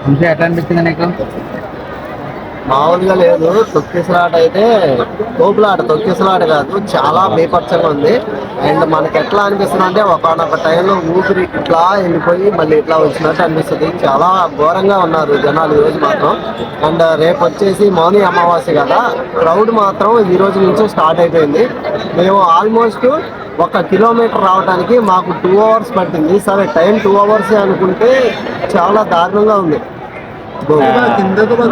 వంశీ ఎట్లా అనిపించింది నీకు? మామూలుగా లేదు. తొక్కిసలాట అయితే తోపులాట, తొక్కిసలాట కాదు, చాలా బీభత్సంగా ఉంది. అండ్ మనకి ఎట్లా అనిపిస్తుంది అంటే ఒకనొక టైంలో ఊపిరి ఇట్లా వెళ్ళిపోయి మళ్ళీ ఇట్లా వచ్చినట్టు అనిపిస్తుంది. చాలా ఘోరంగా ఉన్నారు జనాలు ఈ రోజు మాత్రం. అండ్ రేపు వచ్చేసి మౌని అమావాస్య కదా, క్రౌడ్ మాత్రం ఈ రోజు నుంచి స్టార్ట్ అయిపోయింది. మేము ఆల్మోస్ట్ 1 కిలోమీటర్ రావడానికి మాకు 2 అవర్స్ పట్టింది. సరే టైం 2 అవర్స్ అనుకుంటే చాలా దారుణంగా ఉంది. ఆ,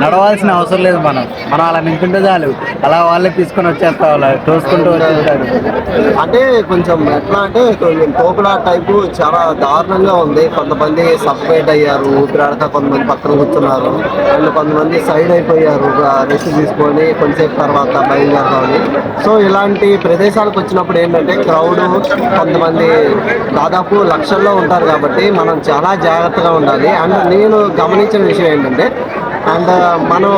నడవాల్సిన అవసరం లేదు. మనం మనం అలా నించుంటే చాలు, అలా వాళ్ళే తీసుకొని వచ్చేస్తా, వాళ్ళ తోసుకుంటూ అండ్ వచ్చేస్తారు. అంటే కొంచెం ఎట్లా అంటే కొంచెం తోపులా టైపు చాలా దారుణంగా ఉంది. కొంతమంది సపరేట్ అయ్యారు ఊపిరాడక, కొంతమంది పక్కన కూర్చున్నారు. అండ్ కొంతమంది సైడ్ అయిపోయారు రెస్ట్ తీసుకొని కొంతసేపు తర్వాత బయలుదేరదామని. సో ఇలాంటి ప్రదేశాలకు వచ్చినప్పుడు ఏంటంటే క్రౌడ్ కొంతమంది దాదాపు లక్షల్లో ఉంటారు కాబట్టి మనం చాలా జాగ్రత్తగా ఉండాలి. అండ్ నేను గమనించిన విషయం ఏంటంటే అండ్ మనం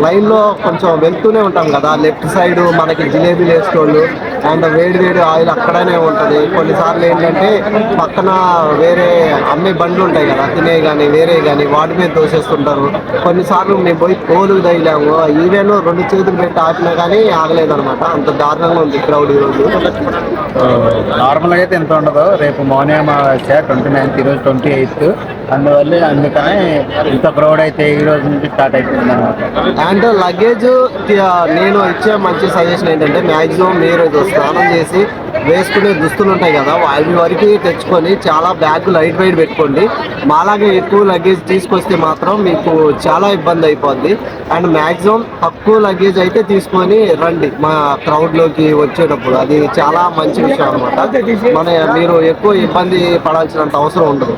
లైన్లో కొంచెం వెళ్తూనే ఉంటాం కదా, లెఫ్ట్ సైడ్ మనకి జిలేబీలు వేసుకోళ్ళు అండ్ వేడి వేడి ఆయిల్ అక్కడనే ఉంటుంది. కొన్నిసార్లు ఏంటంటే పక్కన వేరే అమ్మే బండ్లు ఉంటాయి కదా, తినే కానీ వేరే కానీ వాటి మీద దోసేస్తుంటారు. కొన్నిసార్లు మేము పోయి తోలు తగిలాము, ఈవెన్ 2 చేతులు పెట్టి ఆపినా కానీ ఆగలేదన్నమాట. అంత దారుణంగా ఉంది క్రౌడ్ ఈరోజు. నార్మల్గా అయితే ఎంత ఉండదు. రేపు మౌని అమావాస్య 29th, ఈరోజు 28th. అందుకనే ఇంత క్రౌడ్ అయితే ఈ రోజు నుంచి స్టార్ట్ అయిపోయింది అనమాట. అండ్ లగేజ్ నేను ఇచ్చే మంచి సజెషన్ ఏంటంటే మ్యాక్సిమం మీరు స్నానం చేసి వేసుకునే దుస్తులు ఉంటాయి కదా, అవి వరకు తెచ్చుకొని చాలా బ్యాగ్ లైట్ వెయిట్ పెట్టుకోండి. మాలాగే ఎక్కువ లగేజ్ తీసుకొస్తే మాత్రం మీకు చాలా ఇబ్బంది అయిపోద్ది. అండ్ మ్యాక్సిమం తక్కువ లగేజ్ అయితే తీసుకొని రండి మా క్రౌడ్లోకి వచ్చేటప్పుడు. అది చాలా మంచి విషయం అనమాట. మీరు ఎక్కువ ఇబ్బంది పడాల్సినంత అవసరం ఉండదు.